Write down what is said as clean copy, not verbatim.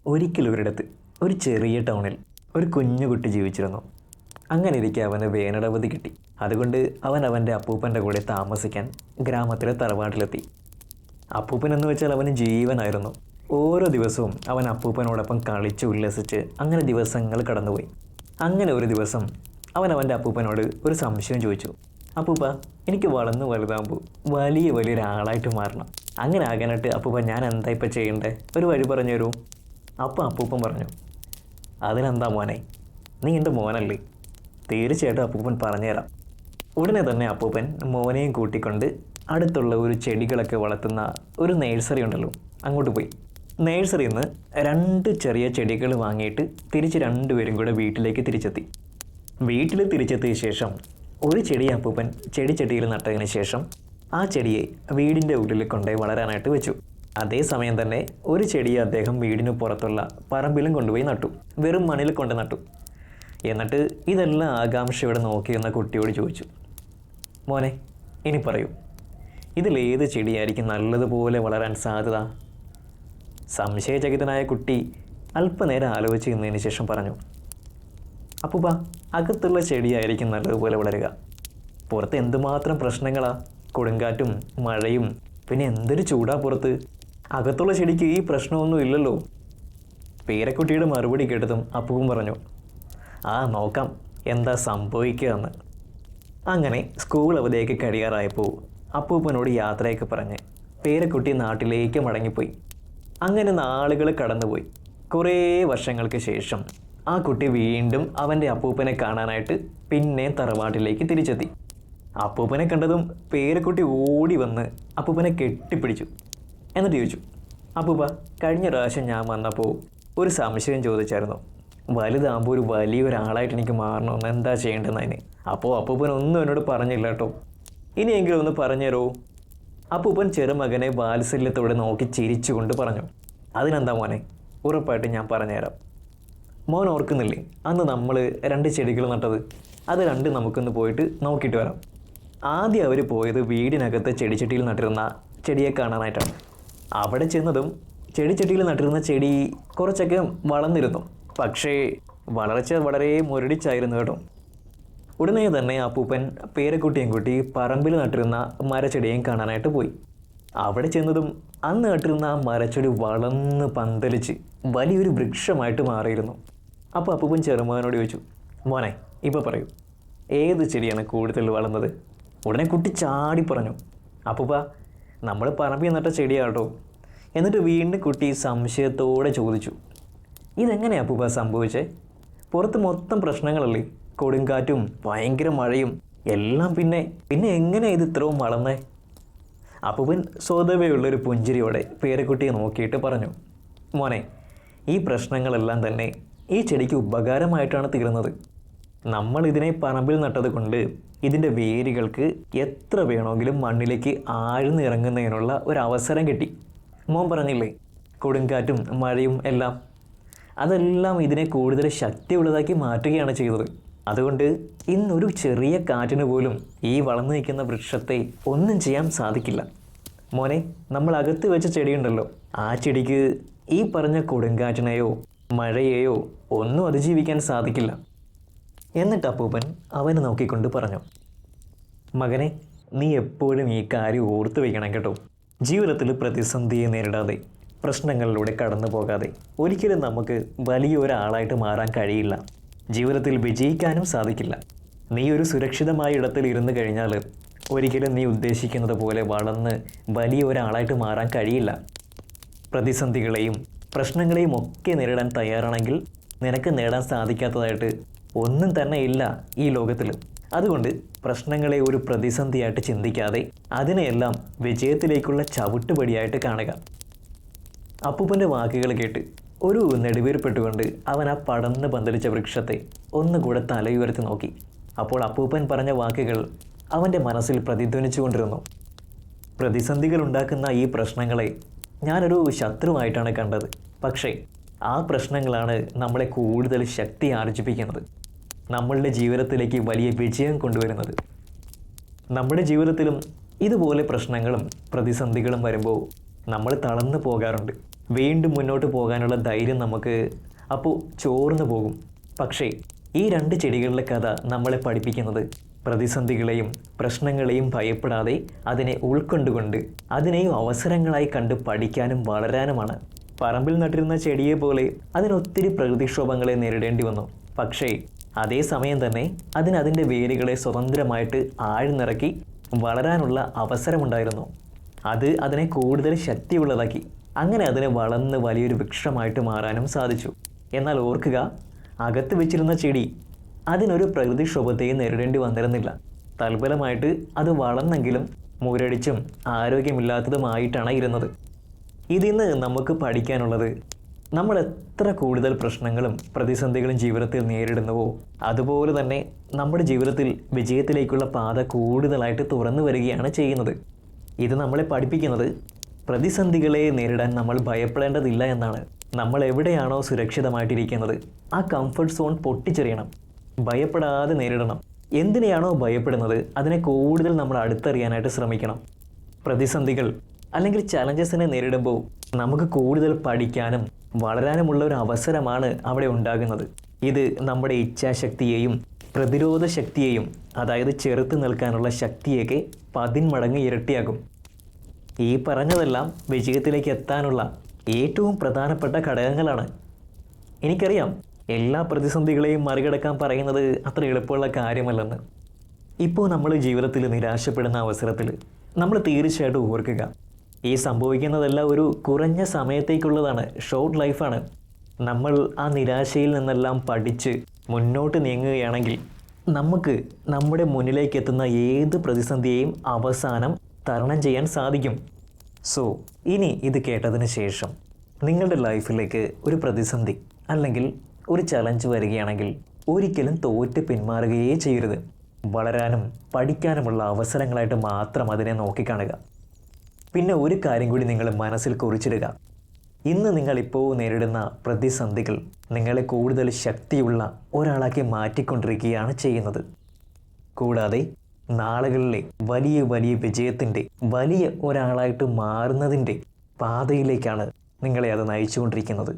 ഒരിക്കലൊരിടത്ത് ഒരു ചെറിയ ടൗണിൽ ഒരു കുഞ്ഞു കുട്ടി ജീവിച്ചിരുന്നു. അങ്ങനെ ഇരിക്കെ അവന് വേനലവധി കിട്ടി. അതുകൊണ്ട് അവൻ അവൻ്റെ അപ്പൂപ്പൻ്റെ കൂടെ താമസിക്കാൻ ഗ്രാമത്തിലെ തറവാട്ടിലെത്തി. അപ്പൂപ്പൻ എന്ന് വെച്ചാൽ അവന് ജീവനായിരുന്നു. ഓരോ ദിവസവും അവൻ അപ്പൂപ്പനോടൊപ്പം കളിച്ച് ഉല്ലസിച്ച് അങ്ങനെ ദിവസങ്ങൾ കടന്നുപോയി. അങ്ങനെ ഒരു ദിവസം അവൻ അവൻ്റെ അപ്പൂപ്പനോട് ഒരു സംശയം ചോദിച്ചു. അപ്പൂപ്പ, എനിക്ക് വളർന്ന് വലുതാകുമ്പോൾ വലിയൊരാളായിട്ട് മാറണം. അങ്ങനെ ആകാനായിട്ട് അപ്പൂപ്പ ഞാൻ എന്താ ഇപ്പം ചെയ്യണ്ടേ? ഒരു വഴി പറഞ്ഞു തരൂ. അപ്പം അപ്പൂപ്പൻ പറഞ്ഞു, അതിനെന്താ മോനെ, നീ എൻ്റെ മോനല്ലേ, തീർച്ചയായിട്ടും അപ്പൂപ്പൻ പറഞ്ഞുതരാം. ഉടനെ തന്നെ അപ്പൂപ്പൻ മോനെയും കൂട്ടിക്കൊണ്ട് അടുത്തുള്ള ഒരു ചെടികളൊക്കെ വളർത്തുന്ന ഒരു നേഴ്സറി ഉണ്ടല്ലോ, അങ്ങോട്ട് പോയി. നേഴ്സറിയിൽ നിന്ന് 2 ചെറിയ ചെടികൾ വാങ്ങിയിട്ട് തിരിച്ച് രണ്ടുപേരും കൂടെ വീട്ടിലേക്ക് തിരിച്ചെത്തി. വീട്ടിൽ തിരിച്ചെത്തിയ ശേഷം ഒരു ചെടി അപ്പൂപ്പൻ ചെടിച്ചട്ടിയിൽ നട്ടതിന് ശേഷം ആ ചെടിയെ വീടിൻ്റെ ഉള്ളിൽ കൊണ്ടുപോയി വളരാനായിട്ട് വെച്ചു. അതേസമയം തന്നെ ഒരു ചെടിയെ അദ്ദേഹം വീടിന് പുറത്തുള്ള പറമ്പിലും കൊണ്ടുപോയി നട്ടു. വെറും മണ്ണിൽ കൊണ്ട് നട്ടു. എന്നിട്ട് ഇതെല്ലാം ആകാംക്ഷയോടെ നോക്കിയിരുന്ന കുട്ടിയോട് ചോദിച്ചു, മോനെ, ഇനി പറയൂ, ഇതിലേത് ചെടിയായിരിക്കും നല്ലതുപോലെ വളരാൻ സാധ്യത? സംശയചകിതനായ കുട്ടി അല്പനേരം ആലോചിച്ച് നിന്നതിന് ശേഷം പറഞ്ഞു, അപ്പൂപ്പ, അകത്തുള്ള ചെടിയായിരിക്കും നല്ലതുപോലെ വളരുക. പുറത്ത് എന്തുമാത്രം പ്രശ്നങ്ങളാ, കൊടുങ്കാറ്റും മഴയും, പിന്നെ എന്തൊരു ചൂടാ പുറത്ത്. അകത്തുള്ള ചെടിക്ക് ഈ പ്രശ്നമൊന്നും ഇല്ലല്ലോ. പേരക്കുട്ടിയുടെ മറുപടി കേട്ടതും അപ്പൂപ്പൻ പറഞ്ഞു, ആ നോക്കാം എന്താ സംഭവിക്കുക എന്ന്. അങ്ങനെ സ്കൂൾ അവധിയൊക്കെ കഴിയാറായപ്പോൾ അപ്പൂപ്പനോട് യാത്രയൊക്കെ പറഞ്ഞ് പേരക്കുട്ടി നാട്ടിലേക്ക് മടങ്ങിപ്പോയി. അങ്ങനെ നാളുകൾ കടന്നുപോയി. കുറേ വർഷങ്ങൾക്ക് ശേഷം ആ കുട്ടി വീണ്ടും അവൻ്റെ അപ്പൂപ്പനെ കാണാനായിട്ട് പിന്നെ തറവാട്ടിലേക്ക് തിരിച്ചെത്തി. അപ്പൂപ്പനെ കണ്ടതും പേരക്കുട്ടി ഓടി വന്ന് അപ്പൂപ്പനെ കെട്ടിപ്പിടിച്ചു. എന്നിട്ട് ചോദിച്ചു, അപ്പൂപ്പ, കഴിഞ്ഞ പ്രാവശ്യം ഞാൻ വന്നപ്പോൾ ഒരു സംശയം ചോദിച്ചായിരുന്നു. വലുതാകുമ്പോൾ വലിയൊരാളായിട്ട് എനിക്ക് മാറണമെന്ന് എന്താ ചെയ്യേണ്ടതെന്നതിന്. അപ്പോൾ അപ്പൂപ്പൻ ഒന്നും എന്നോട് പറഞ്ഞില്ല കേട്ടോ. ഇനിയെങ്കിലും ഒന്ന് പറഞ്ഞുതരോ? അപ്പൂപ്പൻ ചെറുമകനെ വാത്സല്യത്തോടെ നോക്കി ചിരിച്ചുകൊണ്ട് പറഞ്ഞു, അതിനെന്താ മോനെ, ഉറപ്പായിട്ടും ഞാൻ പറഞ്ഞുതരാം. മോൻ ഓർക്കുന്നില്ലേ അന്ന് നമ്മൾ 2 ചെടികൾ നട്ടത്? അത് 2 നമുക്കൊന്ന് പോയിട്ട് നോക്കിയിട്ട് വരാം. ആദ്യം അവർ പോയത് വീടിനകത്ത് ചെടിച്ചട്ടിയിൽ നട്ടിരുന്ന ചെടിയെ കാണാനായിട്ടാണ്. അവിടെ ചെന്നതും ചെടിച്ചട്ടിയിൽ നട്ടിരുന്ന ചെടി കുറച്ചൊക്കെ വളർന്നിരുന്നു. പക്ഷേ വളർച്ച വളരെ മുരടിച്ചായിരുന്നു കേട്ടോ. ഉടനെ തന്നെ അപ്പൂപ്പൻ പേരക്കുട്ടിയും കൂട്ടി പറമ്പിൽ നട്ടിരുന്ന മരച്ചെടിയും കാണാനായിട്ട് പോയി. അവിടെ ചെന്നതും അന്ന് നട്ടിരുന്ന ആ മരച്ചെടി വളർന്ന് പന്തലിച്ച് വലിയൊരു വൃക്ഷമായിട്ട് മാറിയിരുന്നു. അപ്പോൾ അപ്പൂപ്പൻ ചെറുമകനോട് ചോദിച്ചു, മോനെ, ഇപ്പോൾ പറയൂ, ഏത് ചെടിയാണ് കൂടുതൽ വളർന്നത്? ഉടനെ കുട്ടി ചാടി പറഞ്ഞു, അപ്പൂപ്പ, നമ്മൾ പറമ്പിൽ നട്ട ചെടിയാട്ടോ. എന്നിട്ട് വീണ്ടും കുട്ടി സംശയത്തോടെ ചോദിച്ചു, ഇതെങ്ങനെയാണ് അപ്പൂപ്പ സംഭവിച്ചേ? പുറത്ത് മൊത്തം പ്രശ്നങ്ങളല്ലേ, കൊടുങ്കാറ്റും ഭയങ്കര മഴയും എല്ലാം, പിന്നെ എങ്ങനെയാണ് ഇത് ഇത്രയും വളർന്നേ? അപ്പൂപ്പൻ സ്വതവേയുള്ളൊരു പുഞ്ചിരിയോടെ പേരക്കുട്ടിയെ നോക്കിയിട്ട് പറഞ്ഞു, മോനെ, ഈ പ്രശ്നങ്ങളെല്ലാം തന്നെ ഈ ചെടിക്ക് ഉപകാരമായിട്ടാണ് തീർന്നത്. നമ്മൾ ഇതിനെ പറമ്പിൽ നട്ടത് കൊണ്ട് ഇതിൻ്റെ വേരുകൾക്ക് എത്ര വേണമെങ്കിലും മണ്ണിലേക്ക് ആഴ്ന്നിറങ്ങുന്നതിനുള്ള ഒരു അവസരം കിട്ടി. മോൻ പറഞ്ഞില്ലേ, കൊടുങ്കാറ്റും മഴയും എല്ലാം, അതെല്ലാം ഇതിനെ കൂടുതൽ ശക്തിയുള്ളതാക്കി മാറ്റുകയാണ് ചെയ്തത്. അതുകൊണ്ട് ഇന്നൊരു ചെറിയ കാറ്റിന് പോലും ഈ വളർന്നു നിൽക്കുന്ന വൃക്ഷത്തെ ഒന്നും ചെയ്യാൻ സാധിക്കില്ല. മോനെ, നമ്മൾ അകത്ത് വെച്ച ചെടിയുണ്ടല്ലോ, ആ ചെടിക്ക് ഈ പറഞ്ഞ കൊടുങ്കാറ്റിനെയോ മഴയെയോ ഒന്നും അതിജീവിക്കാൻ സാധിക്കില്ല. എന്നിട്ട് അപ്പൂപ്പൻ അവനെ നോക്കിക്കൊണ്ട് പറഞ്ഞു, മകനെ, നീ എപ്പോഴും ഈ കാര്യം ഓർത്തു വയ്ക്കണം കേട്ടോ. ജീവിതത്തിൽ പ്രതിസന്ധിയെ നേരിടാതെ, പ്രശ്നങ്ങളിലൂടെ കടന്നു പോകാതെ ഒരിക്കലും നമുക്ക് വലിയൊരാളായിട്ട് മാറാൻ കഴിയില്ല. ജീവിതത്തിൽ വിജയിക്കാനും സാധിക്കില്ല. നീ ഒരു സുരക്ഷിതമായ ഇടത്തിൽ ഇരുന്ന് കഴിഞ്ഞാൽ ഒരിക്കലും നീ ഉദ്ദേശിക്കുന്നത് പോലെ വളർന്ന് വലിയൊരാളായിട്ട് മാറാൻ കഴിയില്ല. പ്രതിസന്ധികളെയും പ്രശ്നങ്ങളെയും ഒക്കെ നേരിടാൻ തയ്യാറാണെങ്കിൽ നിനക്ക് നേടാൻ സാധിക്കാത്തതായിട്ട് ഒന്നും തന്നെ ഇല്ല ഈ ലോകത്തിൽ. അതുകൊണ്ട് പ്രശ്നങ്ങളെ ഒരു പ്രതിസന്ധിയായിട്ട് ചിന്തിക്കാതെ അതിനെയെല്ലാം വിജയത്തിലേക്കുള്ള ചവിട്ടുപടിയായിട്ട് കാണുക. അപ്പൂപ്പൻ്റെ വാക്കുകൾ കേട്ട് ഒരു നെടുവീർപ്പെട്ടുകൊണ്ട് അവൻ ആ പടർന്ന് പന്തലിച്ച വൃക്ഷത്തെ ഒന്നുകൂടെ തലയുയർത്തി നോക്കി. അപ്പോൾ അപ്പൂപ്പൻ പറഞ്ഞ വാക്കുകൾ അവൻ്റെ മനസ്സിൽ പ്രതിധ്വനിച്ചുകൊണ്ടിരുന്നു. പ്രതിസന്ധികൾ ഉണ്ടാക്കുന്ന ഈ പ്രശ്നങ്ങളെ ഞാനൊരു ശത്രുവായിട്ടാണ് കണ്ടത്. പക്ഷേ ആ പ്രശ്നങ്ങളാണ് നമ്മളെ കൂടുതൽ ശക്തി ആർജിപ്പിക്കുന്നത്, നമ്മളുടെ ജീവിതത്തിലേക്ക് വലിയ വിജയം കൊണ്ടുവരുന്നത്. നമ്മുടെ ജീവിതത്തിലും ഇതുപോലെ പ്രശ്നങ്ങളും പ്രതിസന്ധികളും വരുമ്പോൾ നമ്മൾ തളർന്നു പോകാറുണ്ട്. വീണ്ടും മുന്നോട്ട് പോകാനുള്ള ധൈര്യം നമുക്ക് അപ്പോൾ ചോർന്നു പോകും. പക്ഷേ ഈ രണ്ട് ചെടികളുടെ കഥ നമ്മളെ പഠിപ്പിക്കുന്നത് പ്രതിസന്ധികളെയും പ്രശ്നങ്ങളെയും ഭയപ്പെടാതെ അതിനെ ഉൾക്കൊണ്ടുകൊണ്ട് അതിനെയും അവസരങ്ങളായി കണ്ട് പഠിക്കാനും വളരാനുമാണ്. പറമ്പിൽ നട്ടിരുന്ന ചെടിയെ പോലെ അതിനൊത്തിരി പ്രകൃതിക്ഷോഭങ്ങളെ നേരിടേണ്ടി വന്നു. പക്ഷേ അതേസമയം തന്നെ അതിൻ്റെ വേരുകളെ സ്വതന്ത്രമായിട്ട് ആഴ്ന്നിറക്കി വളരാനുള്ള അവസരമുണ്ടായിരുന്നു. അത് അതിനെ കൂടുതൽ ശക്തിയുള്ളതാക്കി. അങ്ങനെ അതിനെ വളർന്ന് വലിയൊരു വൃക്ഷമായിട്ട് മാറാനും സാധിച്ചു. എന്നാൽ ഓർക്കുക, അകത്ത് വെച്ചിരുന്ന ചെടി അതിനൊരു പ്രകൃതിക്ഷോഭത്തെയും നേരിടേണ്ടി വന്നിരുന്നില്ല. തൽഫലമായിട്ട് അത് വളർന്നെങ്കിലും മുരടിച്ചും ആരോഗ്യമില്ലാത്തതുമായിട്ടാണ് ഇരുന്നത്. ഇതിന്ന് നമുക്ക് പഠിക്കാനുള്ളത്, നമ്മൾ എത്ര കൂടുതൽ പ്രശ്നങ്ങളും പ്രതിസന്ധികളും ജീവിതത്തിൽ നേരിടുന്നുവോ അതുപോലെ തന്നെ നമ്മുടെ ജീവിതത്തിൽ വിജയത്തിലേക്കുള്ള പാത കൂടുതലായിട്ട് തുറന്നു വരികയാണ് ചെയ്യുന്നത്. ഇത് നമ്മളെ പഠിപ്പിക്കുന്നത് പ്രതിസന്ധികളെ നേരിടാൻ നമ്മൾ ഭയപ്പെടേണ്ടതില്ല എന്നാണ്. നമ്മൾ എവിടെയാണോ സുരക്ഷിതമായിട്ടിരിക്കുന്നത് ആ കംഫർട്ട് സോൺ പൊട്ടിച്ചെറിയണം. ഭയപ്പെടാതെ നേരിടണം. എന്തിനെയാണോ ഭയപ്പെടുന്നത് അതിനെ കൂടുതൽ നമ്മൾ അടുത്തറിയാനായിട്ട് ശ്രമിക്കണം. പ്രതിസന്ധികൾ അല്ലെങ്കിൽ ചലഞ്ചസിനെ നേരിടുമ്പോൾ നമുക്ക് കൂടുതൽ പഠിക്കാനും വളരാനുമുള്ള ഒരു അവസരമാണ് അവിടെ ഉണ്ടാകുന്നത്. ഇത് നമ്മുടെ ഇച്ഛാശക്തിയെയും പ്രതിരോധ ശക്തിയെയും, അതായത് ചെറുത്ത് നിൽക്കാനുള്ള ശക്തിയൊക്കെ 10 മടങ്ങ് ഇരട്ടിയാക്കും. ഈ പറഞ്ഞതെല്ലാം വിജയത്തിലേക്ക് എത്താനുള്ള ഏറ്റവും പ്രധാനപ്പെട്ട ഘടകങ്ങളാണ്. എനിക്കറിയാം എല്ലാ പ്രതിസന്ധികളെയും മറികടക്കാൻ പറയുന്നത് അത്ര എളുപ്പമുള്ള കാര്യമല്ലെന്ന്. ഇപ്പോൾ നമ്മൾ ജീവിതത്തിൽ നിരാശപ്പെടുന്ന അവസരത്തിൽ നമ്മൾ തീർച്ചയായിട്ടും ഓർക്കുക, ഈ സംഭവിക്കുന്നതെല്ലാം ഒരു കുറഞ്ഞ സമയത്തേക്കുള്ളതാണ്, ഷോർട്ട് ലൈഫാണ്. നമ്മൾ ആ നിരാശയിൽ നിന്നെല്ലാം പഠിച്ച് മുന്നോട്ട് നീങ്ങുകയാണെങ്കിൽ നമുക്ക് നമ്മുടെ മുന്നിലേക്ക് എത്തുന്ന ഏത് പ്രതിസന്ധിയെയും അവസാനം തരണം ചെയ്യാൻ സാധിക്കും. സോ ഇനി ഇത് കേട്ടതിന് ശേഷം നിങ്ങളുടെ ലൈഫിലേക്ക് ഒരു പ്രതിസന്ധി അല്ലെങ്കിൽ ഒരു ചലഞ്ച് വരികയാണെങ്കിൽ ഒരിക്കലും തോറ്റ് പിന്മാറുകയേ ചെയ്യരുത്. വളരാനും പഠിക്കാനുമുള്ള അവസരങ്ങളായിട്ട് മാത്രം അതിനെ നോക്കിക്കാണുക. പിന്നെ ഒരു കാര്യം കൂടി നിങ്ങൾ മനസ്സിൽ കുറിച്ചിടുക, ഇന്ന് നിങ്ങളിപ്പോൾ നേരിടുന്ന പ്രതിസന്ധികൾ നിങ്ങളെ കൂടുതൽ ശക്തിയുള്ള ഒരാളാക്കി മാറ്റിക്കൊണ്ടിരിക്കുകയാണ് ചെയ്യുന്നത്. കൂടാതെ നാളുകളിലെ വലിയ വലിയ വിജയത്തിൻ്റെ വലിയ ഒരാളായിട്ട് മാറുന്നതിൻ്റെ പാതയിലേക്കാണ് നിങ്ങളെ അത് നയിച്ചുകൊണ്ടിരിക്കുന്നത്.